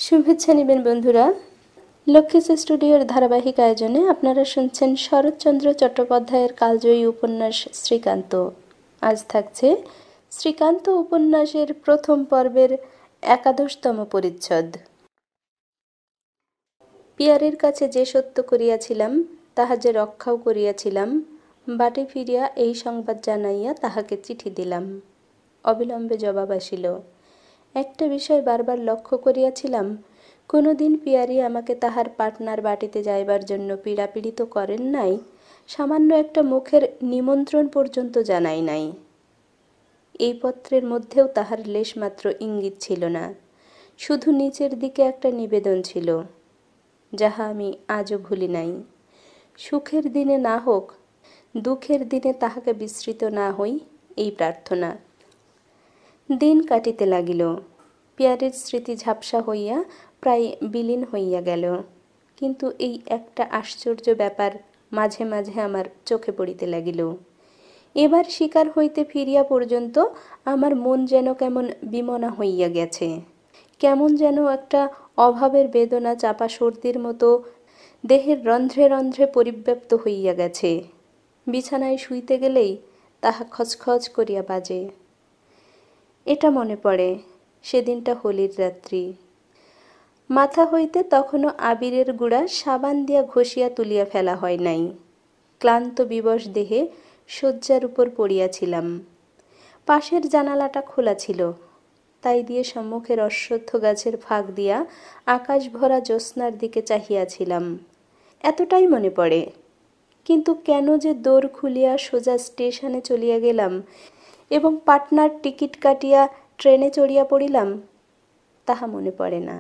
শুভেচ্ছা নেবেন বন্ধুরা। লক্ষ্মীস স্টুডিওর ধারাবাহিক আয়োজনে আপনারা শুনছেন শরৎচন্দ্র চট্টোপাধ্যায়ের কালজয়ী উপন্যাস শ্রীকান্ত। আজ থাকছে শ্রীকান্ত উপন্যাসের প্রথম পর্বের 11তম পরিচ্ছদ। পিয়ারের কাছে যে সত্য করিয়াছিলাম তাহা যে রক্ষাও করিয়াছিলাম, বাটে ফিরিয়া এই সংবাদ জানাইয়া তাহাকে চিঠি দিলাম। অবিলম্বে জবাব আসিল। একটা বিষয় বারবার লক্ষ্য করিয়াছিলাম, কোনো দিন পিয়ারি আমাকে তাহার পাটনার বাটিতে যাইবার জন্য পীড়াপীড়িত করেন নাই, সামান্য একটা মুখের নিমন্ত্রণ পর্যন্ত জানাই নাই। এই পত্রের মধ্যেও তাহার লেশমাত্র ইঙ্গিত ছিল না, শুধু নিচের দিকে একটা নিবেদন ছিল, যাহা আমি আজও ভুলি নাই। সুখের দিনে না হোক, দুঃখের দিনে তাহাকে বিস্মৃত না হই, এই প্রার্থনা। দিন কাটিতে লাগিল। পিয়ারের স্মৃতি ঝাপসা হইয়া প্রায় বিলীন হইয়া গেল, কিন্তু এই একটা আশ্চর্য ব্যাপার মাঝে মাঝে আমার চোখে পড়িতে লাগিল। এবার শিকার হইতে ফিরিয়া পর্যন্ত আমার মন যেন কেমন বিমনা হইয়া গেছে, কেমন যেন একটা অভাবের বেদনা চাপা সর্দির মতো দেহের রন্ধ্রে রন্ধ্রে পরিব্যাপ্ত হইয়া গেছে। বিছানায় শুইতে গেলেই তাহা খচখচ করিয়া বাজে। এটা মনে পড়ে, সেদিনটা হোলির রাত্রি। মাথা হইতে তখনও আবিরের গুঁড়া সাবান দিয়া ঘষিয়া তুলিয়া ফেলা হয় নাই। ক্লান্ত বিবশ দেহে শয্যার উপর পড়িয়াছিলাম। পাশের জানালাটা খোলা ছিল, তাই দিয়ে সম্মুখের অশ্বত্থ গাছের ফাঁক দিয়া আকাশ ভরা জ্যোৎস্নার দিকে চাহিয়াছিলাম। এতটাই মনে পড়ে। কিন্তু কেন যে দোর খুলিয়া সোজা স্টেশনে চলিয়া গেলাম এবং পাটনার টিকিট কাটিয়া ট্রেনে চড়িয়া পড়িলাম, তাহা মনে পড়ে না।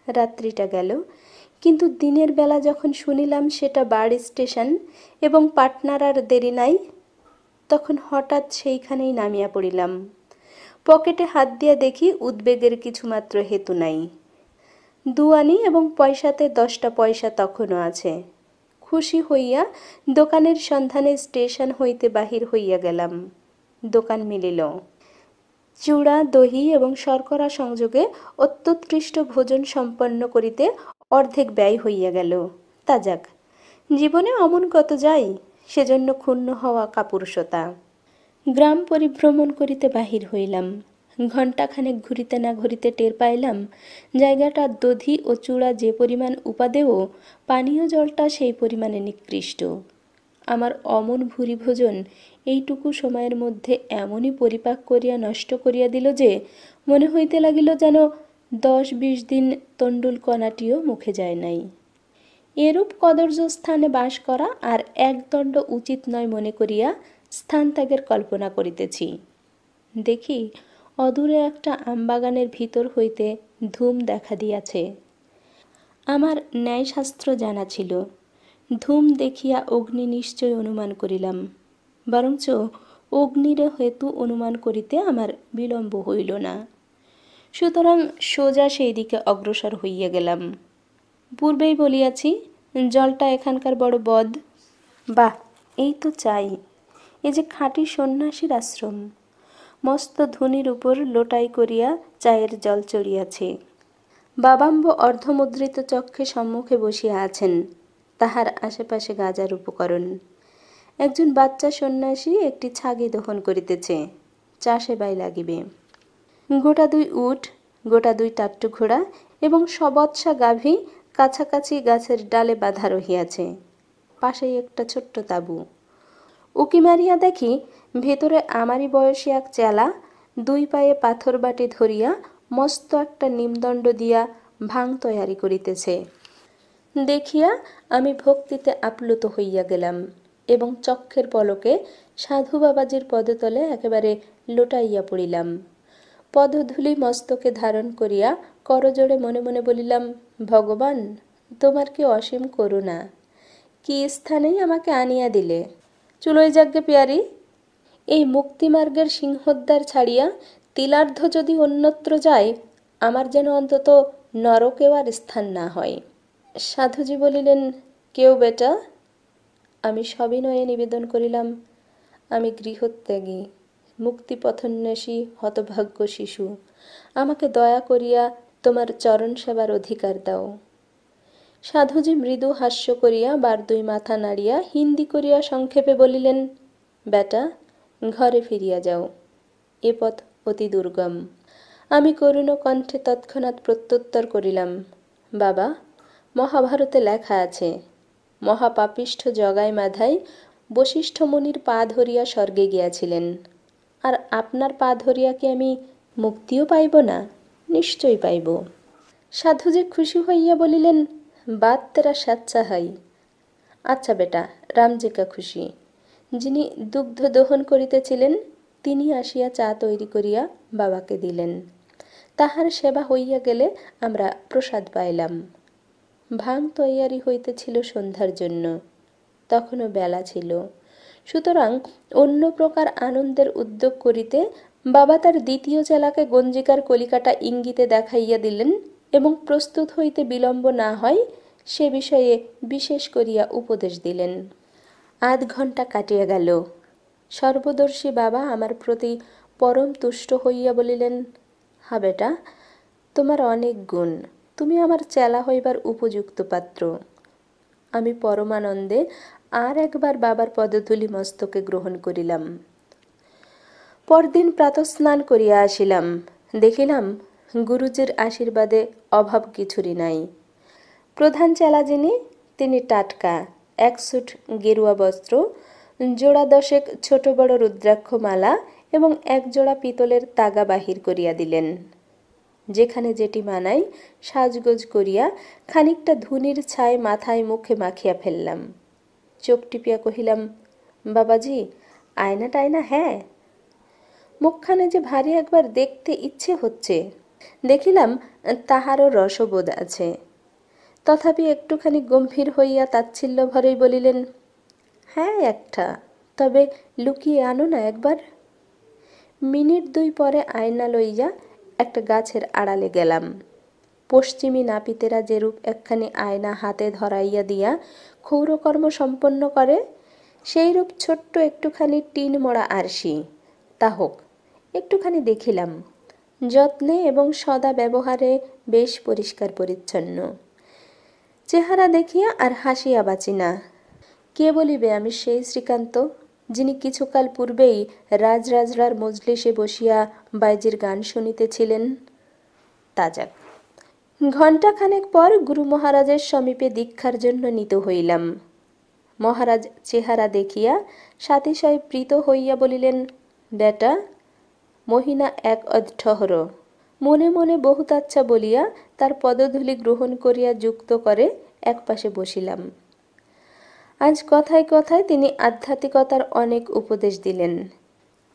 রাত্রিটা গেল, কিন্তু দিনের বেলা যখন শুনিলাম সেটা বাড়ি স্টেশন এবং পাটনার আর দেরি নাই, তখন হঠাৎ সেইখানেই নামিয়া পড়িলাম। পকেটে হাত দিয়া দেখি উদ্বেগের কিছুমাত্র হেতু নাই। দুয়ানি এবং পয়সাতে 10টা পয়সা তখনও আছে। খুশি হইয়া দোকানের সন্ধানে স্টেশন হইতে বাহির হইয়া গেলাম। দোকান মিলিল। চূড়া, দহি এবং শর্করা সংযোগে অত্যুৎকৃষ্ট ভোজন সম্পন্ন করিতে অর্ধেক ব্যয় হইয়া গেল। তা যাক, জীবনে অমন কত যাই, সেজন্য ক্ষুণ্ণ হওয়া কাপুরুষতা। গ্রাম পরিভ্রমণ করিতে বাহির হইলাম। ঘণ্টাখানেক ঘুরিতে না ঘুরিতে টের পাইলাম জায়গাটা দধি ও চূড়া যে পরিমাণ উপাদেয়, পানীয় জলটা সেই পরিমাণে নিকৃষ্ট। আমার অমন ভুরি ভোজন এইটুকু সময়ের মধ্যে এমনই পরিপাক করিয়া নষ্ট করিয়া দিল যে মনে হইতে লাগিল যেন 10-20 দিন তণ্ডুল কণাটিও মুখে যায় নাই। এরূপ কদর্য স্থানে বাস করা আর একদণ্ড উচিত নয় মনে করিয়া স্থান ত্যাগের কল্পনা করিতেছি। দেখি অদূরে একটা আমবাগানের ভিতর হইতে ধূম দেখা দিয়াছে। আমার ন্যায়শাস্ত্র জানা ছিল, ধূম দেখিয়া অগ্নি নিশ্চয় অনুমান করিলাম, বরঞ্চ অগ্নির হেতু অনুমান করিতে আমার বিলম্ব হইল না। সুতরাং সোজা সেই দিকে অগ্রসর হইয়া গেলাম। পূর্বেই বলিয়াছি, জলটা এখানকার বড় বদ। বাহ, এই তো চাই। এ যে খাঁটি সন্ন্যাসীর আশ্রম। মস্ত ধুনির উপর লোটাই করিয়া চায়ের জল চড়িয়াছে। বাবাম্ব অর্ধমুদ্রিত চক্ষে সম্মুখে বসিয়া আছেন, তাহার আশেপাশে গাজার উপকরণ। একজন বাচ্চা সন্ন্যাসী একটি ছাগি দহন করিতেছে, চা সেবাই লাগিবে। গোটা 2 উট, গোটা 2 টাট্টু ঘোড়া এবং সবৎসা গাভী কাছাকাছি গাছের ডালে বাঁধা রহিয়াছে। পাশেই একটা ছোট্ট তাঁবু। উকি মারিয়া দেখি ভেতরে আমারই বয়সী এক চেলা 2 পায়ে পাথর বাটি ধরিয়া মস্ত একটা নিমদণ্ড দিয়া ভাং তৈয়ারি করিতেছে। দেখিয়া আমি ভক্তিতে আপ্লুত হইয়া গেলাম এবং চক্ষের পলকে সাধু বাবাজির পদতলে একেবারে লোটাইয়া পড়িলাম। পদধূলি মস্তকে ধারণ করিয়া করজোড়ে মনে মনে বলিলাম, ভগবান, তোমার কি অসীম করুণা! কি স্থানেই আমাকে আনিয়া দিলে। চুলোই যাগ্গে পিয়ারি, এই মুক্তিমার্গের সিংহদ্বার ছাড়িয়া তিলার্ধ যদি অন্যত্র যায়, আমার যেন অন্তত নরকেও আর স্থান না হয়। সাধুজি বলিলেন, কেউ বেটা? আমি সবিনয়ে নিবেদন করিলাম, আমি গৃহত্যাগী, মুক্তিপথন্যাসী হতভাগ্য শিশু। আমাকে দয়া করিয়া তোমার চরণ সেবার অধিকার দাও। সাধুজি মৃদু হাস্য করিয়া বার দুই মাথা নাড়িয়া হিন্দি করিয়া সংক্ষেপে বলিলেন, বেটা, ঘরে ফিরিয়া যাও, এ পথ অতি দুর্গম। আমি করুণ কণ্ঠে তৎক্ষণাৎ প্রত্যুত্তর করিলাম, বাবা, মহাভারতে লেখা আছে, মহাপাপিষ্ঠ জগাই মাধাই বশিষ্ঠ মুনির পা ধরিয়া স্বর্গে গিয়াছিলেন, আর আপনার পা ধরিয়া কি আমি মুক্তিও পাইব না? নিশ্চয়ই পাইব। সাধুজি খুশি হইয়া বলিলেন, বাত তেরা স্বেচ্ছা হাই। আচ্ছা বেটা, রামজিকা খুশি। যিনি দুগ্ধ দহন করিতেছিলেন তিনি আসিয়া চা তৈরি করিয়া বাবাকে দিলেন। তাহার সেবা হইয়া গেলে আমরা প্রসাদ পাইলাম। ভাং তৈয়ারি হইতেছিল সন্ধ্যার জন্য, তখনও বেলা ছিল। সুতরাং অন্য প্রকার আনন্দের উদ্যোগ করিতে বাবা তার দ্বিতীয় চেলাকে গঞ্জিকার কলিকাটা ইঙ্গিতে দেখাইয়া দিলেন এবং প্রস্তুত হইতে বিলম্ব না হয় সে বিষয়ে বিশেষ করিয়া উপদেশ দিলেন। আধ ঘণ্টা কাটিয়া গেল। সর্বদর্শী বাবা আমার প্রতি পরম তুষ্ট হইয়া বলিলেন, হা বেটা, তোমার অনেক গুণ, তুমি আমার চেলা হইবার উপযুক্ত পাত্র। আমি পরমানন্দে আর একবার বাবার পদধূলি মস্তকে গ্রহণ করিলাম। পরদিন প্রাতঃস্নান করিয়া আসিলাম, দেখিলাম গুরুজির আশীর্বাদে অভাব কিছুরই নাই। প্রধান চেলা যিনি, তিনি টাটকা, এক সুট গেরুয়া বস্ত্র, জোড়া দশেক ছোট বড় রুদ্রাক্ষ মালা এবং এক জোড়া পিতলের তাগা বাহির করিয়া দিলেন। যেখানে যেটি মানাই সাজগোজ করিয়া খানিকটা ধুনির ছাই মাথায় মুখে মাখিয়া ফেললাম। চোখ টিপিয়া কহিলাম, বাবাজি, আয়না টায়না? হ্যাঁ। মুখখানে যে ভারী একবার দেখতে ইচ্ছে হচ্ছে। দেখিলাম তাহারও রসবোধ আছে। তথাপি একটুখানি গম্ভীর হইয়া তাচ্ছিল্য ভরেই বলিলেন, হ্যাঁ একটা, তবে লুকিয়ে আনো না একবার। মিনিট দুই পরে আয়না লইয়া একটা গাছের আড়ালে গেলাম। পশ্চিমী নাপিতেরা যেরূপ একখানি আয়না হাতে ধরাইয়া দিয়া ক্ষৌরকর্ম সম্পন্ন করে, সেইরূপ ছোট্ট একটুখানি টিন মোড়া আরশি। তা হোক, একটুখানি দেখিলাম। যত্নে এবং সদা ব্যবহারে বেশ পরিষ্কার পরিচ্ছন্ন। চেহারা দেখিয়া আর হাসিয়া বাঁচি না। কে বলিবে আমি সেই শ্রীকান্ত, যিনি কিছুকাল পূর্বেই রাজরাজরার মজলিসে বসিয়া বাইজির গান শুনিতেছিলেন? তা যাক। ঘণ্টাখানেক পর গুরু মহারাজের সমীপে দীক্ষার জন্য নীত হইলাম। মহারাজ চেহারা দেখিয়া সাতিশয় প্রীত হইয়া বলিলেন, বেটা, মহিনা এক অধ্যহর। মনে মনে বহুতাচ্ছা বলিয়া তার পদধূলি গ্রহণ করিয়া যুক্ত করে একপাশে বসিলাম। আজ কথায় কথায় তিনি আধ্যাত্মিকতার অনেক উপদেশ দিলেন।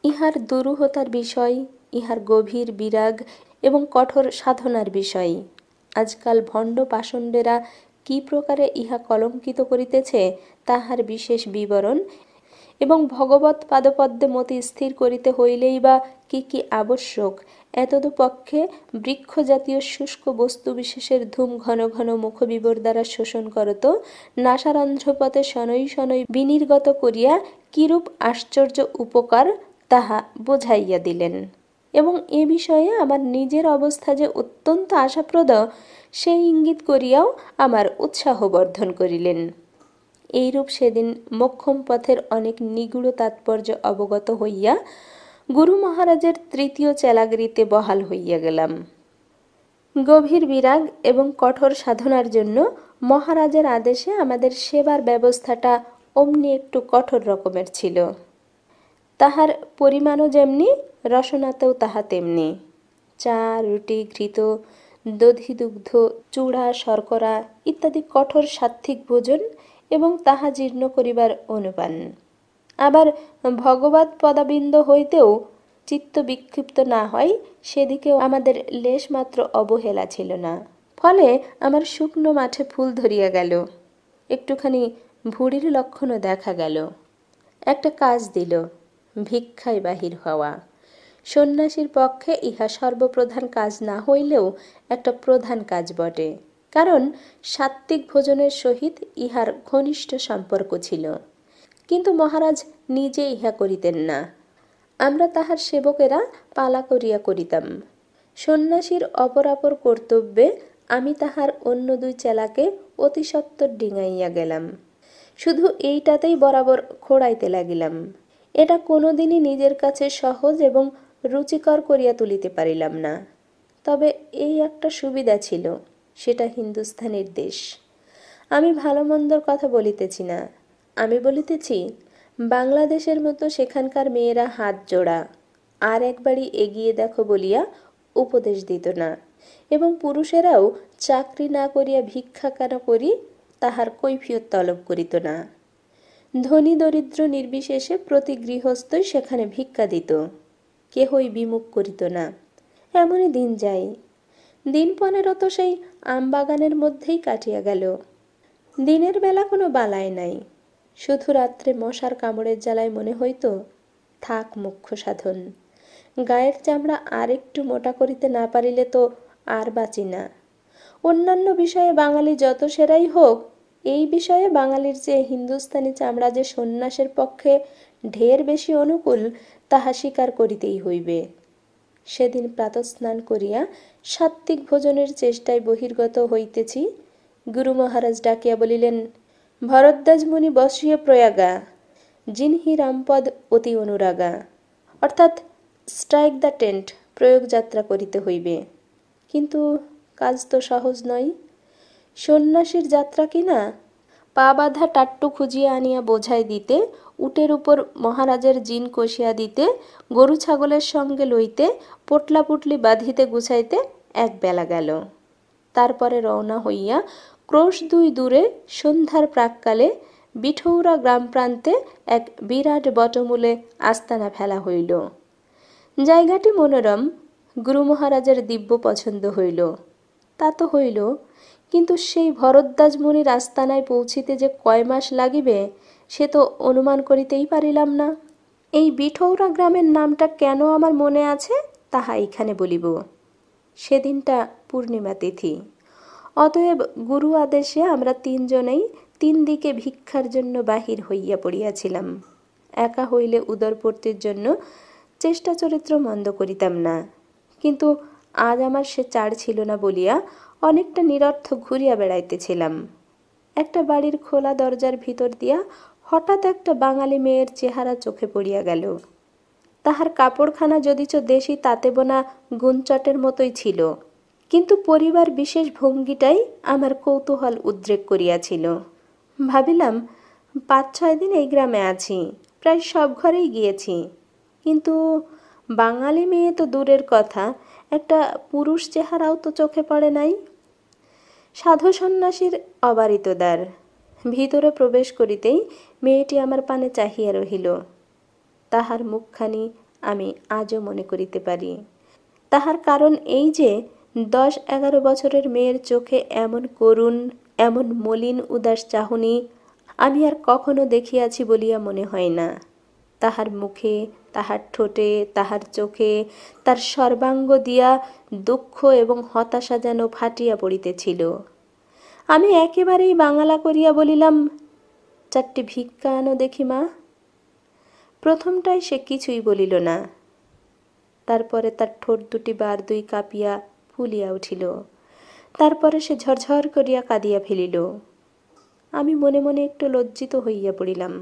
ইহার দুরূহতার বিষয়, ইহার গভীর বিরাগ এবং কঠোর সাধনার বিষয়, আজকাল ভণ্ড পাষণ্ডেরা কি প্রকারে ইহা কলঙ্কিত করিতেছে তাহার বিশেষ বিবরণ, এবং ভগবৎ পাদপদ্মে মতি স্থির করিতে হইলেই বা কি কি আবশ্যক, এতদুপক্ষে বৃক্ষজাতীয় শুষ্ক বস্তু বিশেষের ধূম ঘন ঘন মুখবিবর দ্বারা শোষণ করত নাসারন্ধ্রপথে শনৈ শনৈ বিনির্গত করিয়া কিরূপ আশ্চর্য উপকার তাহা বোঝাইয়া দিলেন, এবং এ বিষয়ে আমার নিজের অবস্থা যে অত্যন্ত আশাপ্রদ সেই ইঙ্গিত করিয়াও আমার উৎসাহ বর্ধন করিলেন। এইরূপ সেদিন মোক্ষম পথের অনেক নিগূঢ় তাৎপর্য অবগত হইয়া গুরু মহারাজের তৃতীয় চেলাগিরিতে বহাল হইয়া গেলাম। গভীর বিরাগ এবং কঠোর সাধনার জন্য মহারাজের আদেশে আমাদের সেবার ব্যবস্থাটা অমনি একটু কঠোর রকমের ছিল। তাহার পরিমাণও যেমনি, রসনাতেও তাহা তেমনি। চা, রুটি, ঘৃত, দধি, দুগ্ধ, চূড়া, শর্করা ইত্যাদি কঠোর সাত্ত্বিক ভোজন এবং তাহা জীর্ণ করিবার অনুপান। আবার ভগবৎ পদাবিন্দ হইতেও চিত্ত বিক্ষিপ্ত না হয় সেদিকেও আমাদের লেশমাত্র অবহেলা ছিল না। ফলে আমার শুকনো মাঠে ফুল ধরিয়া গেল, একটুখানি ভুঁড়ির লক্ষণও দেখা গেল। একটা কাজ দিল, ভিক্ষায় বাহির হওয়া। সন্ন্যাসীর পক্ষে ইহা সর্বপ্রধান কাজ না হইলেও একটা প্রধান কাজ বটে, কারণ সাত্ত্বিক ভোজনের সহিত ইহার ঘনিষ্ঠ সম্পর্ক ছিল। কিন্তু মহারাজ নিজে ইহা করিতেন না। আমরা তাহার সেবকেরা পালা করিয়া করিতাম। সন্ন্যাসীর অপরাপর কর্তব্যে আমি তাহার অন্য দুই চেলাকে অতি সত্বর ডিঙাইয়া গেলাম। শুধু এইটাতেই বরাবর খোড়াইতে লাগিলাম। এটা কোনোদিনই নিজের কাছে সহজ এবং রুচিকর করিয়া তুলিতে পারিলাম না। তবে এই একটা সুবিধা ছিল, সেটা হিন্দুস্থানের দেশ। আমি ভালো মন্দর কথা বলিতেছি না, আমি বলিতেছি বাংলাদেশের মতো সেখানকার মেয়েরা হাত জোড়া, আর একবারই এগিয়ে দেখো বলিয়া উপদেশ দিত না, এবং পুরুষেরাও চাকরি না করিয়া ভিক্ষা কেন করি তাহার কৈফিয়ত তলব করিত না। ধনী দরিদ্র নির্বিশেষে প্রতি গৃহস্থই সেখানে ভিক্ষা দিত, কেহই বিমুখ করিত না। এমনই দিন যায়। দিন 15 তো সেই আমবাগানের মধ্যেই কাটিয়া গেল। দিনের বেলা কোনো বালাই নাই, শুধু রাত্রে মশার কামড়ের জ্বালায় মনে হইত থাক মুখ্য সাধন, গায়ের চামড়া আর একটু মোটা করিতে না পারিলে তো আর বাঁচি না। অন্যান্য বিষয়ে বাঙালি যত সেরাই হোক, এই বিষয়ে বাঙালির চেয়ে হিন্দুস্তানি চামড়া যে সন্ন্যাসের পক্ষে ঢের বেশি অনুকূল তাহা স্বীকার করিতেই হইবে। সেদিন প্রাতঃস্নান করিয়া সাত্ত্বিক ভোজনের চেষ্টায় বহির্গত হইতেছি, গুরু মহারাজ ডাকিয়া বলিলেন, ভরদ্বাজ মুনি বসিয়ে প্রয়াগা, জিনহি রামপদ অতি অনুরাগা। অর্থাৎ স্ট্রাইক দ্য টেন্ট, প্রয়োগ যাত্রা করিতে হইবে। কিন্তু কাজ তো সহজ নয়। সন্ন্যাসীর যাত্রা কি না? পা বাঁধা টাট্টু খুঁজিয়া আনিয়া বোঝাই দিতে, উটের উপর মহারাজের জিন কষিয়া দিতে, গরু ছাগলের সঙ্গে লইতে, পোটলা পুটলি বাঁধিতে গুছাইতে এক বেলা গেল। তারপরে রওনা হইয়া ক্রোশ 2 দূরে সন্ধ্যার প্রাক্কালে বিঠৌরা গ্রাম প্রান্তে এক বিরাট বটমূলে আস্তানা ফেলা হইল। জায়গাটি মনোরম, গুরু মহারাজের দিব্য পছন্দ হইল। তা তো হইল, কিন্তু সেই ভরদ্বাজ মুনির আস্তানায় পৌঁছিতে যে কয় মাস লাগিবে সে তো অনুমান করিতেই পারিলাম না। এই বিঠৌরা গ্রামের নামটা কেন আমার মনে আছে তাহা এখানে বলিব। সেদিনটা পূর্ণিমা তিথি। অতএব গুরু আদেশে আমরা 3 জনেই 3 দিকে ভিক্ষার জন্য বাহির হইয়া পড়িয়াছিলাম। একা হইলে উদরপূর্তির জন্য চেষ্টা চরিত্র মন্দ করিতাম না, কিন্তু আজ আমার সে চাড় ছিল না বলিয়া অনেকটা নিরর্থক ঘুরিয়া বেড়াইতেছিলাম। একটা বাড়ির খোলা দরজার ভিতর দিয়া হঠাৎ একটা বাঙালি মেয়ের চেহারা চোখে পড়িয়া গেল। তাহার কাপড়খানা যদিচ দেশি তাতে বোনা গুঞ্চটের মতোই ছিল, কিন্তু পরিবার বিশেষ ভঙ্গিটাই আমার কৌতূহল উদ্রেক করিয়াছিল। ভাবিলাম 5-6 দিন এই গ্রামে আছি, প্রায় সব ঘরেই গিয়েছি, কিন্তু বাঙালি মেয়ে তো দূরের কথা, একটা পুরুষ চেহারাও তো চোখে পড়ে নাই। সাধু সন্ন্যাসীর অবারিত দ্বার। ভিতরে প্রবেশ করিতেই মেয়েটি আমার পানে চাহিয়া রহিল। তাহার মুখখানি আমি আজও মনে করিতে পারি। তাহার কারণ এই যে 10-11 বছরের মেয়ের চোখে এমন করুণ, এমন মলিন উদাস চাহনি আমি আর কখনো দেখিয়াছি বলিয়া মনে হয় না। তাহার মুখে, তাহার ঠোঁটে, তাহার চোখে, তার সর্বাঙ্গ দিয়া দুঃখ এবং হতাশা যেন ফাটিয়া পড়িতেছিল। আমি একেবারেই বাঙালা করিয়া বলিলাম, 4টি ভিক্ষা আনো দেখি মা। প্রথমটায় সে কিছুই বলিল না। তারপরে তার ঠোঁট দুটি বার 2 কাঁপিয়া ফুলিয়া উঠিল। তারপরে সে ঝরঝর করিয়া কাঁদিয়া ফেলিল। আমি মনে মনে একটু লজ্জিত হইয়া পড়িলাম,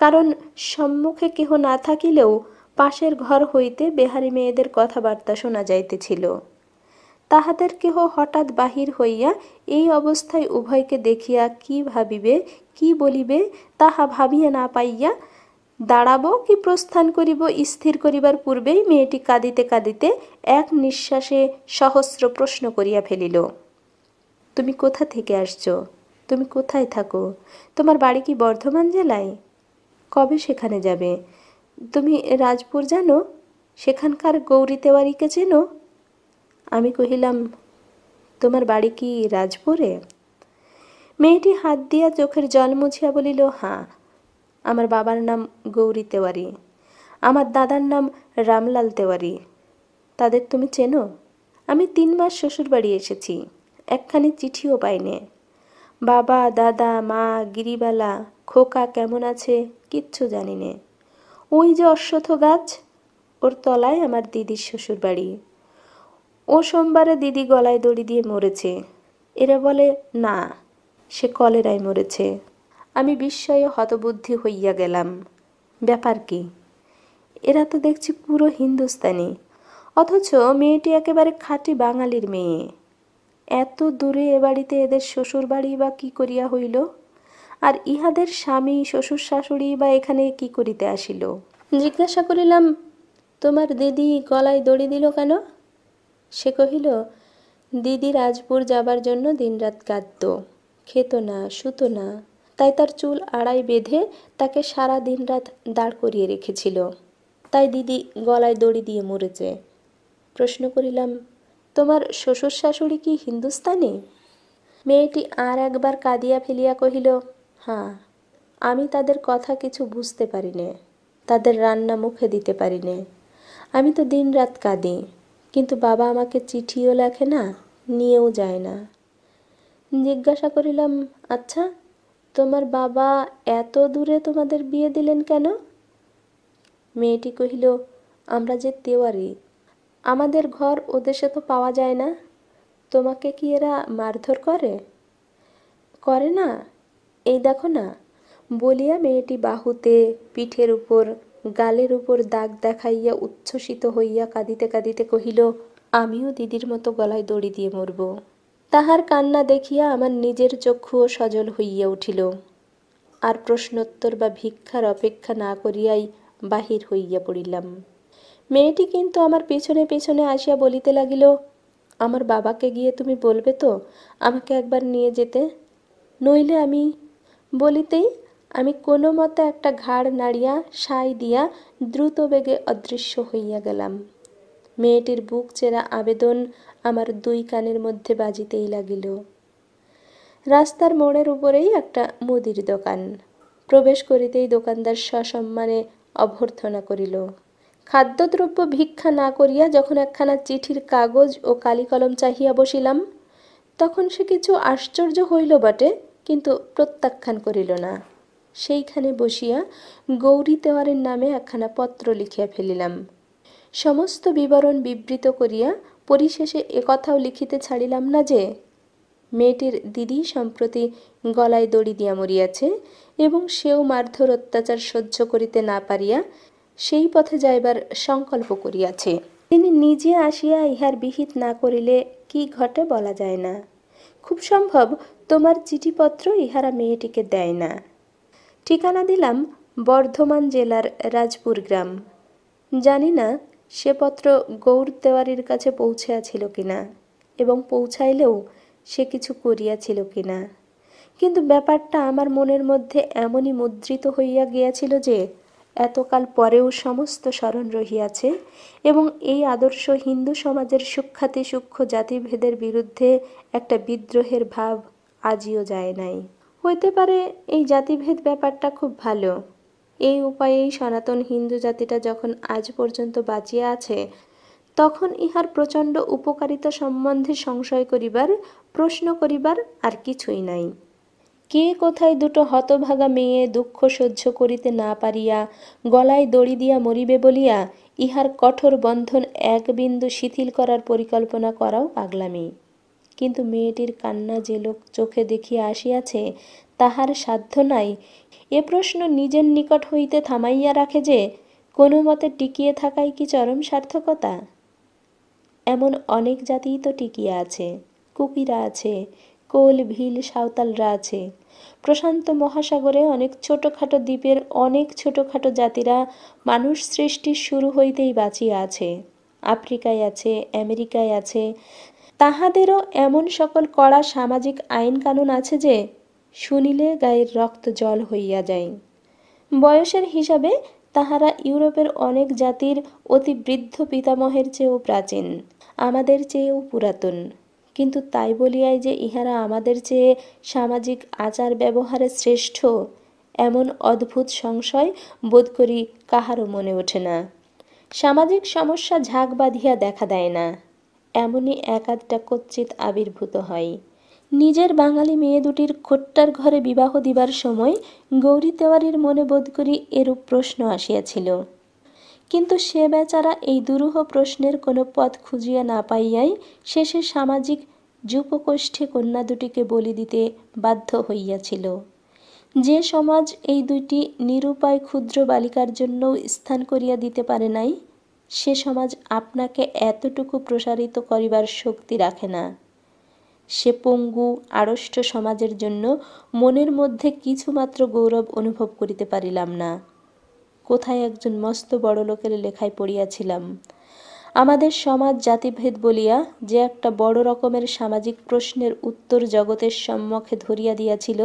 কারণ সম্মুখে কেহ না থাকিলেও পাশের ঘর হইতে বেহারি মেয়েদের কথাবার্তা শোনা যাইতেছিল। তাহাদের কেহ হঠাৎ বাহির হইয়া এই অবস্থায় উভয়কে দেখিয়া কি ভাবিবে, কি বলিবে তাহা ভাবিয়া না পাইয়া দাঁড়াবো কি প্রস্থান করিব স্থির করিবার পূর্বেই মেয়েটি কাঁদিতে কাঁদিতে এক নিঃশ্বাসে সহস্র প্রশ্ন করিয়া ফেলিল। তুমি কোথা থেকে আসছো? তুমি কোথায় থাকো? তোমার বাড়ি কি বর্ধমান জেলায়? কবে সেখানে যাবে? তুমি রাজপুর জানো? সেখানকার গৌরী তেওয়ারিকে চেনো? আমি কহিলাম, তোমার বাড়ি কি রাজপুরে? মেয়েটি হাত দিয়া চোখের জল মুছিয়া বলিল, হ্যাঁ, আমার বাবার নাম গৌরী তেওয়ারি, আমার দাদার নাম রামলাল তেওয়ারি। তাদের তুমি চেনো? আমি 3 মাস শ্বশুর বাড়ি এসেছি, একখানি চিঠিও পাইনে। বাবা, দাদা, মা, গিরিবালা, খোকা কেমন আছে কিচ্ছু জানি নে। ওই যে অশ্বত্থ গাছ, ওর তলায় আমার দিদির শ্বশুর বাড়ি। ও সোমবারে দিদি গলায় দড়ি দিয়ে মরেছে। এরা বলে না, সে কলেরায় মরেছে। আমি বিস্ময়ে হতবুদ্ধি হইয়া গেলাম। ব্যাপার কি? এরা তো দেখছি পুরো হিন্দুস্তানি, অথচ মেয়েটি একেবারে খাঁটি বাঙালির মেয়ে। এত দূরে এ বাড়িতে এদের শ্বশুর বাড়ি বা কি করিয়া হইল, আর ইহাদের স্বামী শ্বশুর শাশুড়ি বা এখানে কি করিতে আসিল? জিজ্ঞাসা করিলাম, তোমার দিদি গলায় দড়ি দিল কেন? সে কহিল, দিদি রাজপুর যাবার জন্য দিনরাত কাঁদত, খেত না, শুতো না, তাই তার চুল আড়াই বেঁধে তাকে সারা দিন রাত দাঁড় করিয়ে রেখেছিল, তাই দিদি গলায় দড়ি দিয়ে মরেছে। প্রশ্ন করিলাম, তোমার শ্বশুর শাশুড়ি কি হিন্দুস্তানি? মেয়েটি আর একবার কাঁদিয়া ফেলিয়া কহিল, হ্যাঁ, আমি তাদের কথা কিছু বুঝতে পারি নে, তাদের রান্না মুখে দিতে পারি নে। আমি তো দিন রাত কাঁদি, কিন্তু বাবা আমাকে চিঠিও লেখে না, নিয়েও যায় না। জিজ্ঞাসা করিলাম, আচ্ছা, তোমার বাবা এত দূরে তোমাদের বিয়ে দিলেন কেন? মেয়েটি কহিল, আমরা যে তেওয়ারি, আমাদের ঘর ও দেশে তো পাওয়া যায় না। তোমাকে কি এরা মারধর করে? করে না, এই দেখো না, বলিয়া মেয়েটি বাহুতে, পিঠের উপর, গালের উপর দাগ দেখাইয়া উচ্ছ্বসিত হইয়া কাঁদিতে কাঁদিতে কহিল, আমিও দিদির মতো গলায় দড়ি দিয়ে মরব। তাহার কান্না দেখিয়া আমার নিজের চক্ষুও সজল হইয়া উঠিল। আর প্রশ্নোত্তর বা ভিক্ষার অপেক্ষা না করিয়াই বাহির হইয়া পড়িলাম। মেয়েটি কিন্তু আমার পেছনে পেছনে আসিয়া বলিতে লাগিল, আমার বাবাকে গিয়ে তুমি বলবে তো আমাকে একবার নিয়ে যেতে, নইলে আমি। বলিতেই আমি কোনো মতে একটা ঘাড় নাড়িয়া সাই দিয়া দ্রুত বেগে অদৃশ্য হইয়া গেলাম। মেয়েটির বুক চেরা আবেদন আমার দুই কানের মধ্যে বাজিতেই লাগিল। রাস্তার মোড়ের উপরেই একটা মুদির দোকান। প্রবেশ করিতেই দোকানদার সসম্মানে অভ্যর্থনা করিল। খাদ্যদ্রব্য ভিক্ষা না করিয়া যখন একখানা চিঠির কাগজ ও কালি কলম চাহিয়া বসিলাম, তখন সে কিছু আশ্চর্য হইল বটে, কিন্তু প্রত্যাখ্যান করিল না। সেইখানে বসিয়া গৌরী তেওয়ারির নামে একখানা পত্র লিখিয়া ফেলিলাম। সমস্ত বিবরণ বিবৃত করিয়া পরিশেষে একথাও লিখিতে ছাড়িলাম না যে মেয়েটির দিদি সম্প্রতি গলায় দড়ি দিয়া মরিয়াছে এবং সেও মারধর অত্যাচার সহ্য করিতে না পারিয়া সেই পথে যাইবার সংকল্প করিয়াছে। তিনি নিজে আসিয়া ইহার বিহিত না করিলে কি ঘটে বলা যায় না। খুব সম্ভব তোমার চিঠিপত্র ইহারা মেয়েটিকে দেয় না। ঠিকানা দিলাম বর্ধমান জেলার রাজপুর গ্রাম। জানি না সে পত্র গৌর তেওয়ারির কাছে পৌঁছিয়াছিল কিনা, এবং পৌঁছাইলেও সে কিছু করিয়াছিল কিনা, কিন্তু ব্যাপারটা আমার মনের মধ্যে এমনই মুদ্রিত হইয়া গিয়াছিল যে এতকাল পরেও সমস্ত স্মরণ রহিয়াছে, এবং এই আদর্শ হিন্দু সমাজের সুখ্যাতি সূক্ষ্ম জাতিভেদের বিরুদ্ধে একটা বিদ্রোহের ভাব আজিও যায় নাই। হইতে পারে এই জাতিভেদ ব্যাপারটা খুব ভালো। এই উপায়েই সনাতন হিন্দু জাতিটা যখন আজ পর্যন্ত বাঁচিয়া আছে, তখন ইহার প্রচণ্ড উপকারিতা সম্বন্ধে সংশয় করিবার, প্রশ্ন করিবার আর কিছুই নাই। কে কোথায় দুটো হতভাগা মেয়ে দুঃখ সহ্য করিতে না পারিয়া গলায় দড়ি দিয়া মরিবে বলিয়া ইহার কঠোর বন্ধন এক বিন্দু শিথিল করার পরিকল্পনা করাও পাগলামি। কিন্তু মেয়েটির কান্না যে লোক চোখে দেখিয়া আসিয়াছে, তাহার সাধ্য নাই এ প্রশ্ন নিজের নিকট হইতে থামাইয়া রাখে যে কোনো মতে টিকিয়ে থাকাই কি চরম সার্থকতা। এমন অনেক জাতিই তো টিকিয়ে আছে। কুকিরা আছে, কোল ভিল সাঁওতালরা আছে। প্রশান্ত মহাসাগরে অনেক ছোটোখাটো দ্বীপের অনেক ছোটোখাটো জাতিরা মানুষ সৃষ্টির শুরু হইতেই বাঁচিয়া আছে। আফ্রিকায় আছে, আমেরিকায় আছে। তাহাদেরও এমন সকল কড়া সামাজিক আইন কানুন আছে যে শুনিলে গায়ের রক্ত জল হইয়া যায়। বয়সের হিসাবে তাহারা ইউরোপের অনেক জাতির অতি বৃদ্ধ পিতামহের চেয়েও প্রাচীন, আমাদের চেয়েও পুরাতন। কিন্তু তাই বলিয়াই যে ইহারা আমাদের চেয়ে সামাজিক আচার ব্যবহারে শ্রেষ্ঠ, এমন অদ্ভুত সংশয় বোধ করি কাহারও মনে ওঠে না। সামাজিক সমস্যা ঝাঁক বাঁধিয়া দেখা দেয় না, এমনই এক আধটা কচ্চিৎ আবির্ভূত হয়। নিজের বাঙালি মেয়ে দুটির খোট্টার ঘরে বিবাহ দিবার সময় গৌরী তেওয়ারির মনে বোধ করি এরূপ প্রশ্ন আসিয়াছিল। কিন্তু সে বেচারা এই দুরূহ প্রশ্নের কোনো পথ খুঁজিয়া না পাইয়াই শেষে সামাজিক যুপকোষ্ঠে কন্যা দুটিকে বলি দিতে বাধ্য হইয়াছিল। যে সমাজ এই দুইটি নিরুপায় ক্ষুদ্র বালিকার জন্যও স্থান করিয়া দিতে পারে নাই, সে সমাজ আপনাকে এতটুকু প্রসারিত করিবার শক্তি রাখে না। সে পঙ্গু আড়ষ্ট সমাজের জন্য মনের মধ্যে কিছুমাত্র গৌরব অনুভব করিতে পারিলাম না। কোথায় একজন মস্ত বড় লোকের লেখায় পড়িয়াছিলাম, আমাদের সমাজ জাতিভেদ বলিয়া যে একটা বড় রকমের সামাজিক প্রশ্নের উত্তর জগতের সম্মুখে ধরিয়া দিয়াছিল,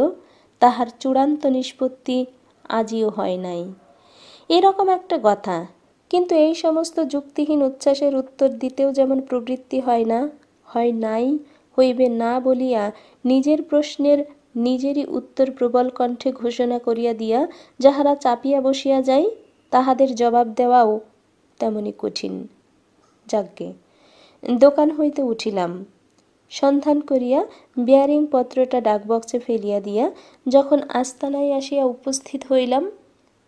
তাহার চূড়ান্ত নিষ্পত্তি আজিও হয় নাই। এরকম একটা কথা। কিন্তু এই সমস্ত যুক্তিহীন উচ্ছ্বাসের উত্তর দিতেও যেমন প্রবৃত্তি হয় না, হয় নাই, হইবে না বলিয়া নিজের প্রশ্নের নিজেরই উত্তর প্রবল কণ্ঠে ঘোষণা করিয়া দিয়া যাহারা চাপিয়া বসিয়া যায়, তাহাদের জবাব দেওয়াও তেমনি কঠিন। যাজ্ঞে দোকান হইতে উঠিলাম। সন্ধান করিয়া বিয়ারিং পত্রটা ডাকবক্সে ফেলিয়া দিয়া যখন আস্তানায় আসিয়া উপস্থিত হইলাম,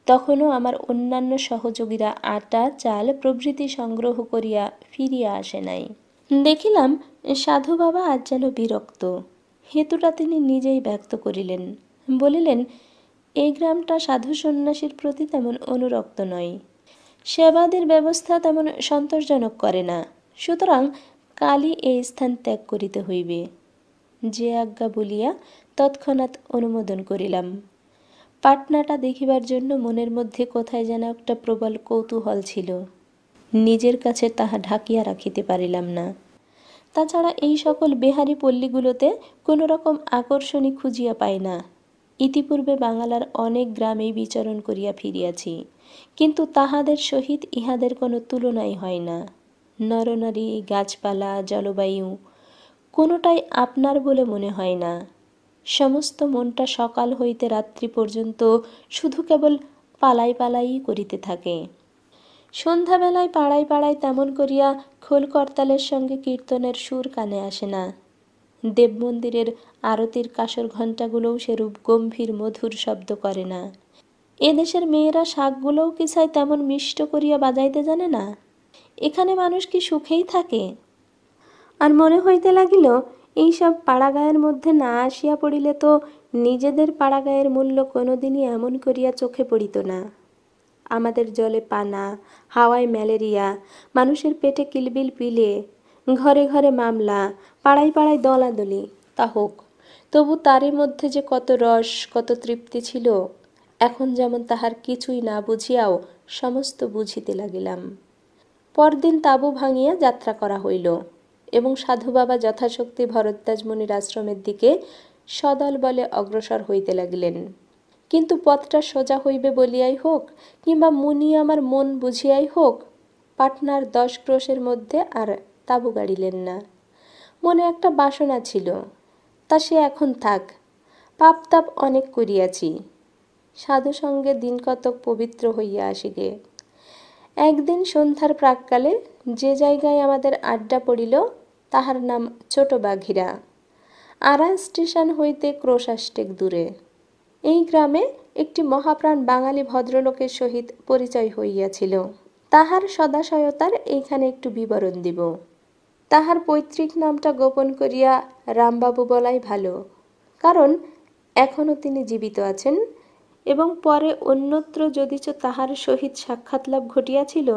তখনও আমার অন্যান্য সহযোগীরা আটা চাল প্রভৃতি সংগ্রহ করিয়া ফিরিয়া আসে নাই। দেখিলাম সাধু বাবা আজ যেন বিরক্ত। হেতুটা তিনি নিজেই ব্যক্ত করিলেন। বলিলেন, এই গ্রামটা সাধু সন্ন্যাসীর প্রতি তেমন অনুরক্ত নয়, সেবাদের ব্যবস্থা তেমন সন্তোষজনক করে না, সুতরাং কালই এই স্থান ত্যাগ করিতে হইবে। যে আজ্ঞা বলিয়া তৎক্ষণাৎ অনুমোদন করিলাম। পাটনাটা দেখিবার জন্য মনের মধ্যে কোথায় যেন একটা প্রবল কৌতূহল ছিল, নিজের কাছে তাহা ঢাকিয়া রাখিতে পারিলাম না। তাছাড়া এই সকল বেহারি পল্লীগুলোতে কোনো রকম আকর্ষণই খুঁজিয়া পাই না। ইতিপূর্বে বাঙালার অনেক গ্রামেই বিচরণ করিয়া ফিরিয়াছি, কিন্তু তাহাদের সহিত ইহাদের কোনো তুলনাই হয় না। নরনারী, গাছপালা, জলবায়ু কোনোটাই আপনার বলে মনে হয় না। সমস্ত মনটা সকাল হইতে রাত্রি পর্যন্ত শুধু কেবল পালাই পালাই করিতে থাকে। সন্ধ্যাবেলায় পাড়ায় পাড়ায় তেমন করিয়া খোল করতালের সঙ্গে কীর্তনের সুর কানে আসে না। দেব মন্দিরের আরতির কাসর ঘণ্টাগুলোও সেরূপ গম্ভীর মধুর শব্দ করে না। এদেশের মেয়েরা শাকগুলোও কি চাই তেমন মিষ্ট করিয়া বাজাইতে জানে না। এখানে মানুষ কি সুখেই থাকে? আর মনে হইতে লাগিল, এইসব পাড়াগাঁয়ের মধ্যে না আসিয়া পড়িলে তো নিজেদের পাড়াগাঁয়ের মূল্য কোনোদিনই এমন করিয়া চোখে পড়িত না। আমাদের জলে পানা, হাওয়ায় ম্যালেরিয়া, মানুষের পেটে কিলবিল পিলে, ঘরে ঘরে মামলা, পাড়ায় পাড়ায় দলাদলি, তা হোক, তবু তারই মধ্যে যে কত রস, কত তৃপ্তি ছিল, এখন যেমন তাহার কিছুই না বুঝিয়াও সমস্ত বুঝিতে লাগিলাম। পরদিন তাঁবু ভাঙিয়া যাত্রা করা হইল এবং সাধু বাবা যথাশক্তি ভরদ্বাজ মুনির আশ্রমের দিকে সদল বলে অগ্রসর হইতে লাগিলেন। কিন্তু পথটা সোজা হইবে বলিয়াই হোক, কিংবা মুনি আমার মন বুঝিয়াই হোক, পাটনার 10 ক্রোশের মধ্যে আর তাঁবু গাড়িলেন না। মনে একটা বাসনা ছিল, তা সে এখন থাক। পাপ তাপ অনেক করিয়াছি, সাধু সঙ্গে দিন কতক পবিত্র হইয়া আসিগে। একদিন সন্ধ্যার প্রাক্কালে যে জায়গায় আমাদের আড্ডা পড়িল, তাহার নাম ছোট বাঘিরা। আরা স্টেশন হইতে ক্রোশাষ্টেক দূরে। এই গ্রামে একটি মহাপ্রাণ বাঙালি ভদ্রলোকের সহিত পরিচয় হইয়াছিল। তাহার সদাশয়তার এইখানে একটু বিবরণ দিব। তাহার পৈতৃক নামটা গোপন করিয়া রামবাবু বলাই ভালো, কারণ এখনও তিনি জীবিত আছেন এবং পরে অন্যত্র যদিচ তাহার সহিত সাক্ষাৎ লাভ ঘটিয়াছিল,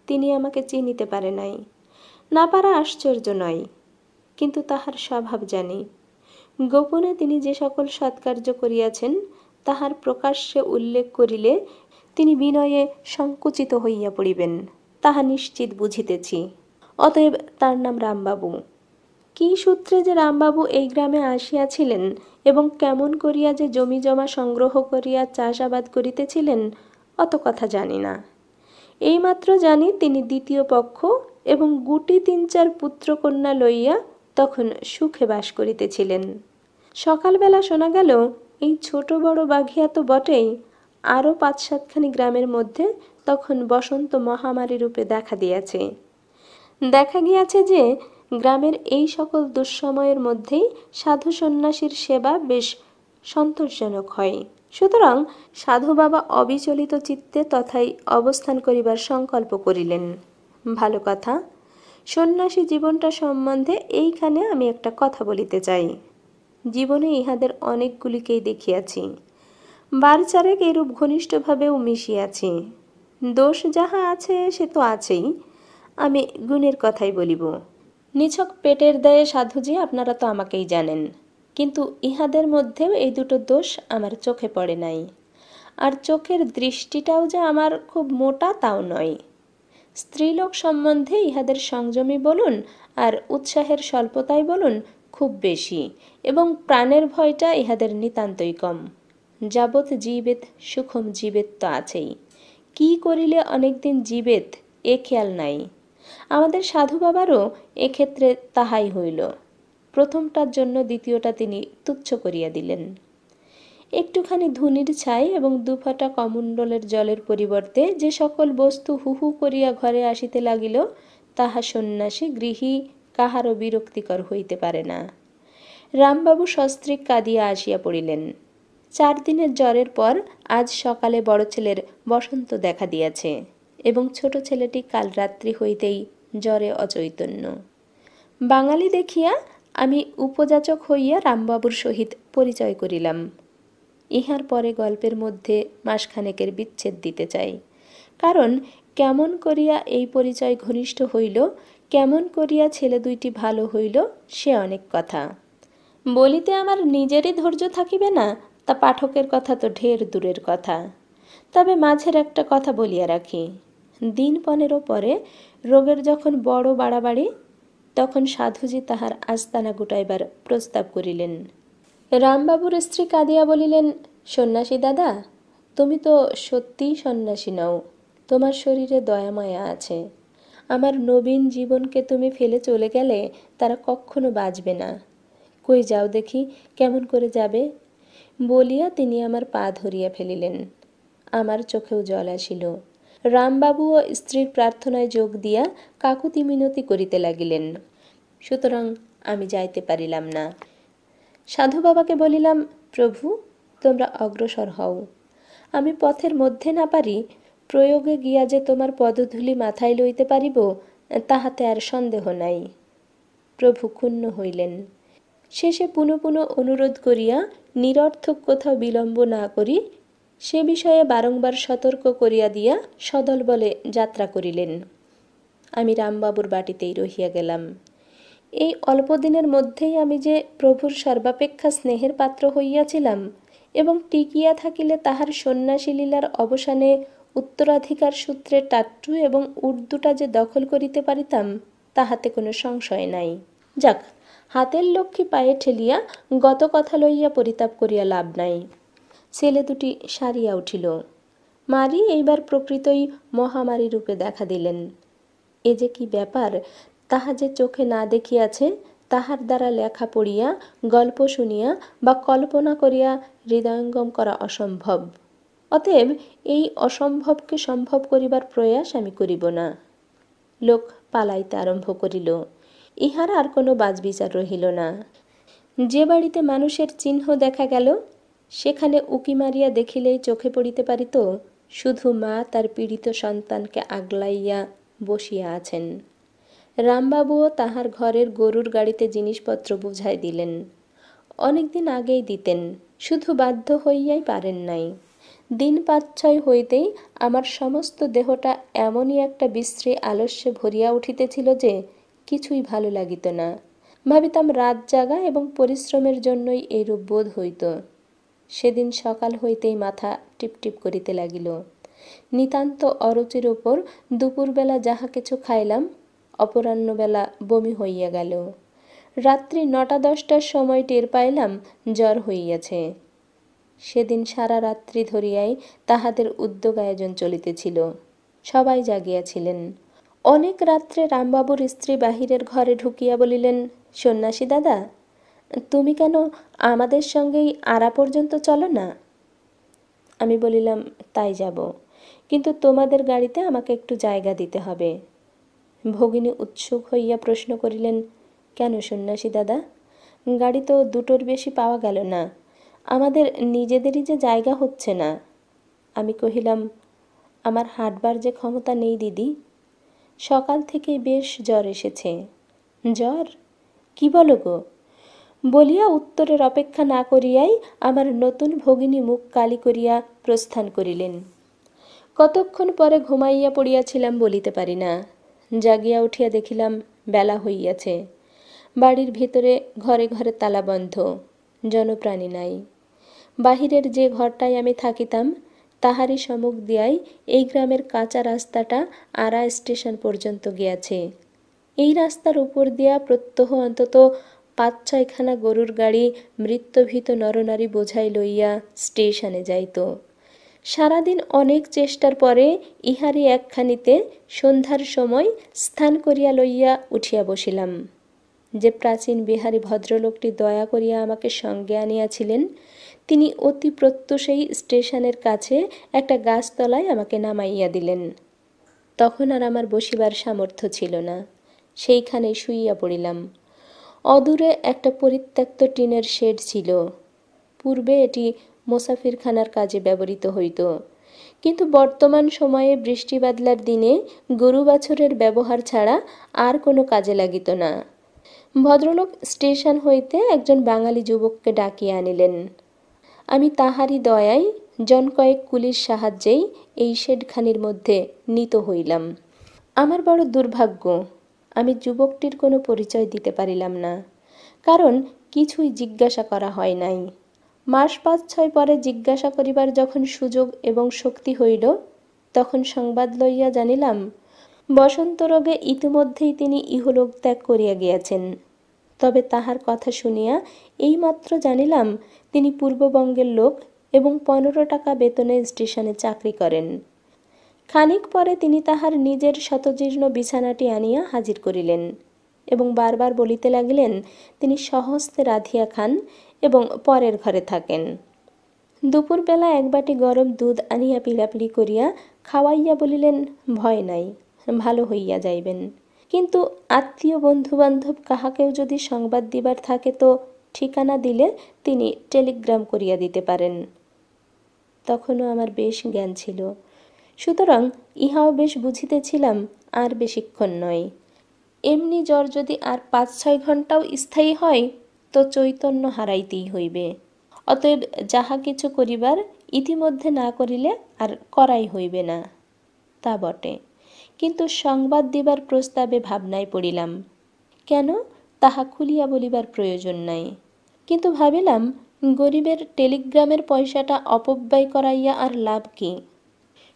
তিনি আমাকে চিনিতে পারে নাই। না পারা আশ্চর্য নয়, কিন্তু তাহার স্বভাব জানি। গোপনে তিনি যে সকল সৎকার্য করিয়াছেন, তাহার প্রকাশ্যে উল্লেখ করিলে তিনি বিনয়ে সংকুচিত হইয়া পড়িবেন, তাহা নিশ্চিত বুঝিতেছি। অতএব তার নাম রামবাবু। কি সূত্রে যে রামবাবু এই গ্রামে আসিয়াছিলেন এবং কেমন করিয়া যে জমি জমা সংগ্রহ করিয়া চাষাবাদ করিতেছিলেন, অত কথা জানি না। এইমাত্র জানি তিনি দ্বিতীয় পক্ষ এবং গুটি 3-4 পুত্রকন্যা লইয়া তখন সুখে বাস করিতেছিলেন। সকালবেলা শোনা গেল, এই ছোট বড় বাঘিয়া তো বটেই, আরও 5-7খানি গ্রামের মধ্যে তখন বসন্ত মহামারী রূপে দেখা দিয়াছে। দেখা গিয়াছে যে গ্রামের এই সকল দুঃসময়ের মধ্যেই সাধু সন্ন্যাসীর সেবা বেশ সন্তোষজনক হয়। সুতরাং সাধু বাবা অবিচলিত চিত্তে তথায় অবস্থান করিবার সংকল্প করিলেন। ভালো কথা, সন্ন্যাসী জীবনটা সম্বন্ধে এইখানে আমি একটা কথা বলিতে চাই। জীবনে ইহাদের অনেকগুলিকেই দেখিয়াছি, বারচারেক এরূপ ঘনিষ্ঠভাবেও মিশিয়াছি। দোষ যাহা আছে সে তো আছেই, আমি গুণের কথাই বলিব। নিছক পেটের দায়ে সাধুজি আপনারা তো আমাকেই জানেন, কিন্তু ইহাদের মধ্যেও এই দুটো দোষ আমার চোখে পড়ে নাই। আর চোখের দৃষ্টিটাও যে আমার খুব মোটা তাও নয়। স্ত্রীলোক সম্বন্ধে ইহাদের সংযমী বলুন আর উৎসাহের স্বল্পতাই বলুন খুব বেশি, এবং প্রাণের ভয়টা ইহাদের নিতান্তই কম। যাবৎ জীবেত সুখম জীবেত তো আছেই, কি করিলে অনেকদিন জীবেত এ খেয়াল নাই। আমাদের সাধু বাবারও এক্ষেত্রে তাহাই হইল। প্রথমটার জন্য দ্বিতীয়টা তিনি তুচ্ছ করিয়া দিলেন। একটুখানি ধুনির ছাই এবং দুফাটা কমণ্ডলের জলের পরিবর্তে যে সকল বস্তু হু হু করিয়া ঘরে আসিতে লাগিল, তাহা সন্ন্যাসী গৃহী কাহারও বিরক্তিকর হইতে পারে না। রামবাবু সস্ত্রীক কাঁদিয়া আসিয়া পড়িলেন। 4 দিনের জ্বরের পর আজ সকালে বড় ছেলের বসন্ত দেখা দিয়াছে, এবং ছোট ছেলেটি কাল রাত্রি হইতেই জ্বরে অচৈতন্য। বাঙালি দেখিয়া আমি উপযাচক হইয়া রামবাবুর সহিত পরিচয় করিলাম। ইহার পরে গল্পের মধ্যে মাসখানেকের বিচ্ছেদ দিতে চাই, কারণ কেমন করিয়া এই পরিচয় ঘনিষ্ঠ হইল, কেমন করিয়া ছেলে দুইটি ভালো হইল, সে অনেক কথা। বলিতে আমার নিজেরই ধৈর্য থাকিবে না, তা পাঠকের কথা তো ঢের দূরের কথা। তবে মাঝের একটা কথা বলিয়া রাখি। দিন 15 পরে রোগের যখন বড় বাড়াবাড়ি, তখন সাধুজি তাহার আস্তানা গুটাইবার প্রস্তাব করিলেন। রামবাবুর স্ত্রী কাঁদিয়া বলিলেন, সন্ন্যাসী দাদা, তুমি তো সত্যিই সন্ন্যাসী নও, তোমার শরীরে দয়ামায়া আছে। আমার নবীন জীবনকে তুমি ফেলে চলে গেলে তারা কখনো বাঁচবে না। কই যাও দেখি, কেমন করে যাবে? বলিয়া তিনি আমার পা ধরিয়া ফেলিলেন। আমার চোখেও জল আসিল। রামবাবুও স্ত্রীর প্রার্থনায় যোগ দিয়া কাকুতি মিনতি করিতে লাগিলেন। সুতরাং আমি যাইতে পারিলাম না। সাধু বাবাকে বলিলাম, প্রভু, তোমরা অগ্রসর হও। আমি পথের মধ্যে না পারি, প্রয়োগে গিয়া যে তোমার পদধূলি মাথায় লইতে পারিব, তাহাতে আর সন্দেহ নাই। প্রভু ক্ষুণ্ণ হইলেন। শেষে পুনঃ পুনঃ অনুরোধ করিয়া নিরর্থক কোথাও বিলম্ব না করি সে বিষয়ে বারংবার সতর্ক করিয়া দিয়া সদল বলে যাত্রা করিলেন। আমি রামবাবুর বাটিতেই রহিয়া গেলাম। এই অল্প দিনের মধ্যেই আমি যে প্রভুর সর্বাপেক্ষা স্নেহের পাত্র হইয়াছিলাম, এবং টিকিয়া থাকিলে তাহার সন্ন্যাসী লীলার অবসানে উত্তরাধিকার সূত্রে টাট্টু এবং উর্দুটা যে দখল করিতে পারিতাম, তাহাতে কোনো সংশয় নাই। যাক, হাতের লক্ষ্মী পায়ে ঠেলিয়া গত কথা লইয়া পরিতাপ করিয়া লাভ নাই। ছেলে দুটি সারিয়া উঠিল। মারি এইবার প্রকৃতই মহামারী রূপে দেখা দিলেন। এ যে কি ব্যাপার, তাহা যে চোখে না দেখিয়াছে, তাহার দ্বারা লেখা পড়িয়া, গল্প শুনিয়া বা কল্পনা করিয়া হৃদয়ঙ্গম করা অসম্ভব। অতএব এই অসম্ভবকে সম্ভব করিবার প্রয়াস আমি করিব না। লোক পালাইতে আরম্ভ করিল। ইহার আর কোনো বাজবিচার রহিল না। যে বাড়িতে মানুষের চিহ্ন দেখা গেল, সেখানে উকি মারিয়া দেখিলেই চোখে পড়িতে পারিত শুধু মা তার পীড়িত সন্তানকে আগলাইয়া বসিয়া আছেন। রামবাবুও তাহার ঘরের গরুর গাড়িতে জিনিসপত্র বুঝাই দিলেন। অনেকদিন আগেই দিতেন, শুধু বাধ্য হইয়াই পারেন নাই। দিন 5-6 হইতেই আমার সমস্ত দেহটা এমনই একটা বিশ্রী আলস্যে ভরিয়া উঠিতেছিল যে কিছুই ভালো লাগিত না। ভাবিতাম রাত জাগা এবং পরিশ্রমের জন্যই এইরূপ বোধ হইত। সেদিন সকাল হইতেই মাথা টিপটিপ করিতে লাগিল। নিতান্ত অরুচির ওপর দুপুরবেলা যাহা কিছু খাইলাম, অপরাহ্নবেলা বমি হইয়া গেল। রাত্রি 9টা-10টার সময় টের পাইলাম জ্বর হইয়াছে। সেদিন সারা রাত্রি ধরিয়াই তাহাদের উদ্যোগ আয়োজন চলিতেছিল। সবাই জাগিয়াছিলেন। অনেক রাত্রে রামবাবুর স্ত্রী বাহিরের ঘরে ঢুকিয়া বলিলেন, সন্ন্যাসী দাদা, তুমি কেন আমাদের সঙ্গেই আড়া পর্যন্ত চলো না? আমি বলিলাম, তাই যাব, কিন্তু তোমাদের গাড়িতে আমাকে একটু জায়গা দিতে হবে। ভগিনী উৎসুক হইয়া প্রশ্ন করিলেন, কেন সন্ন্যাসী দাদা? গাড়ি তো 2টোর বেশি পাওয়া গেল না। আমাদের নিজেদেরই যে জায়গা হচ্ছে না। আমি কহিলাম, আমার হাঁটবার যে ক্ষমতা নেই দিদি। সকাল থেকে বেশ জ্বর এসেছে। জ্বর? কি বলো গো? বলিয়া উত্তরের অপেক্ষা না করিয়াই আমার নতুন ভগিনী মুখ কালি করিয়া প্রস্থান করিলেন। কতক্ষণ পরে ঘুমাইয়া পড়িয়াছিলাম বলিতে পারি না। জাগিয়া উঠিয়া দেখিলাম বেলা হইয়াছে। বাড়ির ভিতরে ঘরে ঘরে তালাবন্ধ, জনপ্রাণী নাই। বাহিরের যে ঘরটায় আমি থাকিতাম তাহারই সম্মুখ দিয়াই এই গ্রামের কাঁচা রাস্তাটা আরা স্টেশন পর্যন্ত গিয়াছে। এই রাস্তার উপর দিয়া প্রত্যহ অন্তত ৫-৬খানা গরুর গাড়ি মৃত্যুভীত নরনারী বোঝাই লইয়া স্টেশনে যাইত। সারাদিন অনেক চেষ্টার পরে ইহারই একখানিতে সন্ধ্যার সময় স্থান করিয়া লইয়া উঠিয়া বসিলাম। যে প্রাচীন বিহারী ভদ্রলোকটি দয়া করিয়া আমাকে সঙ্গে আনিয়াছিলেন, তিনি অতি প্রত্যুষেই স্টেশনের কাছে একটা গাছতলায় আমাকে নামাইয়া দিলেন। তখন আর আমার বসিবার সামর্থ্য ছিল না। সেইখানেই শুইয়া পড়িলাম। অদূরে একটা পরিত্যক্ত টিনের শেড ছিল। পূর্বে এটি মোসাফিরখানার কাজে ব্যবহৃত হইত, কিন্তু বর্তমান সময়ে বৃষ্টি বাদলার দিনে গরু বাছুরের ব্যবহার ছাড়া আর কোনো কাজে লাগিত না। ভদ্রলোক স্টেশন হইতে একজন বাঙালি যুবককে ডাকিয়া আনিলেন। আমি তাহারই দয়ায় জন কয়েক কুলির সাহায্যেই এই শেডখানির মধ্যে নীত হইলাম। আমার বড় দুর্ভাগ্য, আমি যুবকটির কোনো পরিচয় দিতে পারিলাম না, কারণ কিছুই জিজ্ঞাসা করা হয় নাই। মাস ৫-৬ পরে জিজ্ঞাসা করিবার যখন সুযোগ এবং শক্তি হইল, তখন সংবাদ লইয়া জানিলাম বসন্ত রোগে ইতিমধ্যেই তিনি ইহলোক ত্যাগ করিয়া গিয়াছেন। তবে তাহার কথা শুনিয়া এইমাত্র জানিলাম তিনি পূর্ববঙ্গের লোক এবং ১৫ টাকা বেতনে স্টেশনে চাকরি করেন। খানিক পরে তিনি তাহার নিজের শতজীর্ণ বিছানাটি আনিয়া হাজির করিলেন এবং বারবার বলিতে লাগিলেন তিনি স্বহস্তে রাঁধিয়া খান এবং পরের ঘরে থাকেন। দুপুরবেলা এক বাটি গরম দুধ আনিয়া পিড়াপিড়ি করিয়া খাওয়াইয়া বলিলেন, ভয় নাই, ভালো হইয়া যাইবেন। কিন্তু আত্মীয় বন্ধুবান্ধব কাহাকেও যদি সংবাদ দিবার থাকে তো ঠিকানা দিলে তিনি টেলিগ্রাম করিয়া দিতে পারেন। তখনও আমার বেশ জ্ঞান ছিল, সুতরাং ইহাও বেশ বুঝিতেছিলাম আর বেশিক্ষণ নয়। এমনি জ্বর যদি আর ৫-৬ ঘণ্টাও স্থায়ী হয় তো চৈতন্য হারাইতেই হইবে। অতএব যাহা কিছু করিবার ইতিমধ্যে না করিলে আর করাই হইবে না। তা বটে, কিন্তু সংবাদ দিবার প্রস্তাবে ভাবনায় পড়িলাম। কেন, তাহা খুলিয়া বলিবার প্রয়োজন নাই। কিন্তু ভাবিলাম গরিবের টেলিগ্রামের পয়সাটা অপব্যয় করাইয়া আর লাভ কি।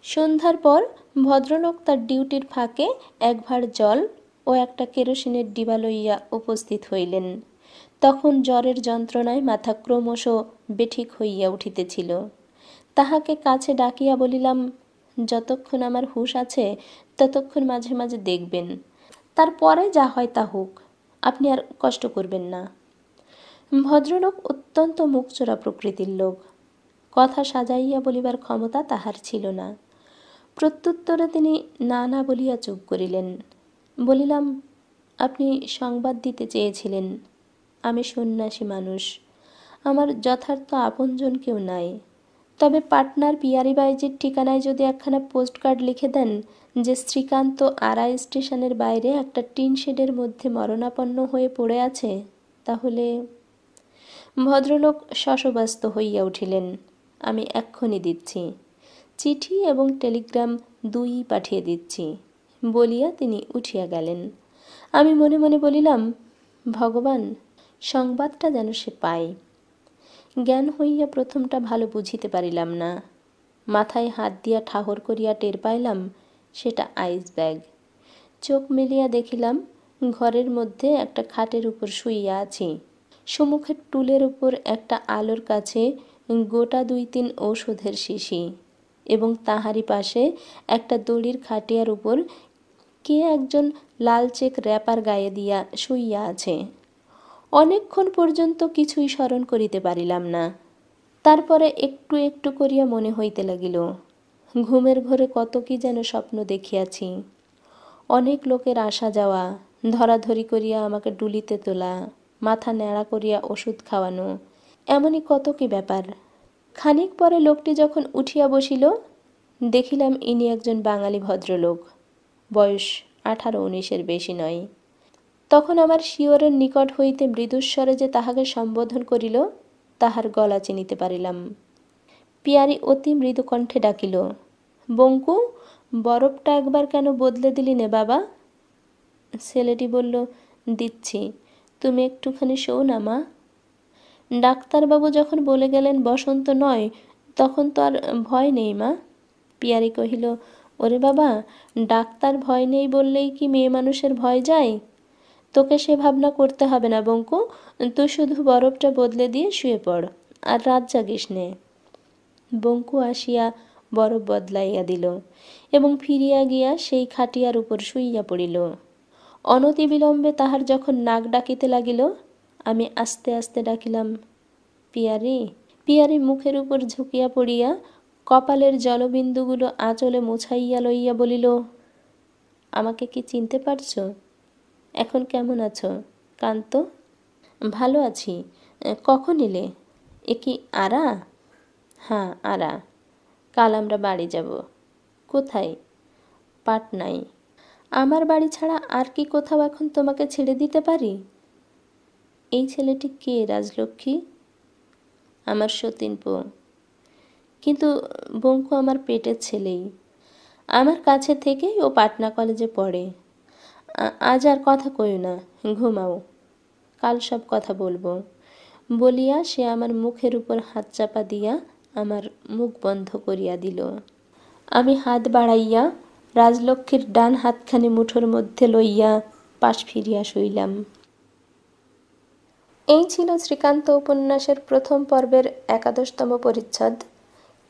সন্ধ্যার পর ভদ্রলোক তার ডিউটির ফাঁকে এক ভাঁড় জল ও একটা কেরোসিনের ডিবা লইয়া উপস্থিত হইলেন। তখন জ্বরের যন্ত্রণায় মাথা ক্রমশ বেঠিক হইয়া উঠিতেছিল। তাহাকে কাছে ডাকিয়া বলিলাম, যতক্ষণ আমার হুঁশ আছে ততক্ষণ মাঝে মাঝে দেখবেন, তারপরে যা হয় তা হোক, আপনি আর কষ্ট করবেন না। ভদ্রলোক অত্যন্ত মুখচোরা প্রকৃতির লোক। কথা সাজাইয়া বলিবার ক্ষমতা তাহার ছিল না। প্রত্যুত্তরে তিনি না না বলিয়া চুপ করিলেন। বলিলাম, আপনি সংবাদ দিতে চেয়েছিলেন। আমি সন্ন্যাসী মানুষ, আমার যথার্থ আপনজন কেউ নাই। তবে পাটনার পিয়ারিবাইজির ঠিকানায় যদি একখানা পোস্টকার্ড লিখে দেন যে শ্রীকান্ত আরা স্টেশনের বাইরে একটা টিন শেডের মধ্যে মরণাপন্ন হয়ে পড়ে আছে, তাহলে। ভদ্রলোক শশব্যস্ত হইয়া উঠিলেন। আমি এক্ষুনি দিচ্ছি, চিঠি এবং টেলিগ্রাম দুই পাঠিয়ে দিচ্ছি বলিয়া তিনি উঠিয়া গেলেন। আমি মনে মনে বলিলাম, ভগবান, সংবাদটা যেন সে পায়। জ্ঞান হইয়া প্রথমটা ভালো বুঝিতে পারিলাম না। মাথায় হাত দিয়া ঠাহর করিয়া টের পাইলাম সেটা আইস ব্যাগ। চোখ মেলিয়া দেখিলাম ঘরের মধ্যে একটা খাটের উপর শুইয়া আছি। সম্মুখের টুলের উপর একটা আলোর কাছে গোটা ২-৩ ঔষধের শিশি এবং তাহারই পাশে একটা দড়ির খাটিয়ার উপর কে একজন লাল চেক র্যাপার গায়ে দিয়া শুইয়া আছে। অনেকক্ষণ পর্যন্ত কিছুই স্মরণ করিতে পারিলাম না। তারপরে একটু একটু করিয়া মনে হইতে লাগিল, ঘুমের ঘরে কত কি যেন স্বপ্ন দেখিয়াছি। অনেক লোকের আসা যাওয়া, ধরাধরি করিয়া আমাকে ডুলিতে তোলা, মাথা ন্যাড়া করিয়া ওষুধ খাওয়ানো, এমনই কত কি ব্যাপার। খানিক পরে লোকটি যখন উঠিয়া বসিল, দেখিলাম ইনি একজন বাঙালি ভদ্রলোক, বয়স 18-19-এর বেশি নয়। তখন আমার শিয়রের নিকট হইতে মৃদুস্বরে যে তাহাকে সম্বোধন করিল, তাহার গলা চিনিতে পারিলাম। পিয়ারি অতি মৃদু কণ্ঠে ডাকিল, বঙ্কু, বরফটা একবার কেন বদলে দিলি নে বাবা? ছেলেটি বলল, দিচ্ছি, তুমি একটুখানি শোও না মা। ডাক্তারবাবু যখন বলে গেলেন বসন্ত নয়, তখন তো আর ভয় নেই মা। পিয়ারি কহিল, ওরে বাবা, ডাক্তার ভয় নেই বললেই কি মেয়ে মানুষের ভয় যায়? তোকে সে ভাবনা করতে হবে না বঙ্কু, তুই শুধু বরফটা বদলে দিয়ে শুয়ে পড়, আর রাত জাগিস নে। বঙ্কু আসিয়া বরফ বদলাইয়া দিল এবং ফিরিয়া গিয়া সেই খাটিয়ার উপর শুইয়া পড়িল। অনতিবিলম্বে তাহার যখন নাক ডাকিতে লাগিল, আমি আস্তে আস্তে ডাকিলাম, পিয়ারি। পিয়ারি মুখের উপর ঝুঁকিয়া পড়িয়া কপালের জলবিন্দুগুলো আঁচলে মুছাইয়া লইয়া বলিল, আমাকে কি চিনতে পারছ? এখন কেমন আছো কান্ত? ভালো আছি। কখন এলে? এ কি আরা? হ্যাঁ, আরা। কাল আমরা বাড়ি যাব। কোথায়? পাটনায়। আমার বাড়ি ছাড়া আর কি কোথাও এখন তোমাকে ছেড়ে দিতে পারি? এই ছেলেটি কে রাজলক্ষ্মী? আমার সতীনপো। কিন্তু বঙ্কু আমার পেটের ছেলেই। আমার কাছে থেকেই ও পাটনা কলেজে পড়ে। আজ আর কথা কইও না, ঘুমাও, কাল সব কথা বলবো। বলিয়া সে আমার মুখের উপর হাত চাপা দিয়া আমার মুখ বন্ধ করিয়া দিল। আমি হাত বাড়াইয়া রাজলক্ষ্মীর ডান হাতখানি মুঠোর মধ্যে লইয়া পাশ ফিরিয়া শুইলাম। এই ছিল শ্রীকান্ত উপন্যাসের প্রথম পর্বের 11তম পরিচ্ছদ।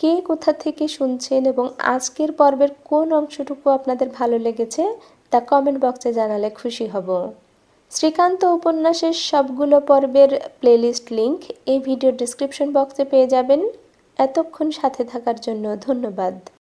কে কোথা থেকে শুনছেন এবং আজকের পর্বের কোন অংশটুকু আপনাদের ভালো লেগেছে তা কমেন্ট বক্সে জানালে খুশি হব। শ্রীকান্ত উপন্যাসের সবগুলো পর্বের প্লেলিস্ট লিংক এই ভিডিওর ডেসক্রিপশন বক্সে পেয়ে যাবেন। এতক্ষণ সাথে থাকার জন্য ধন্যবাদ।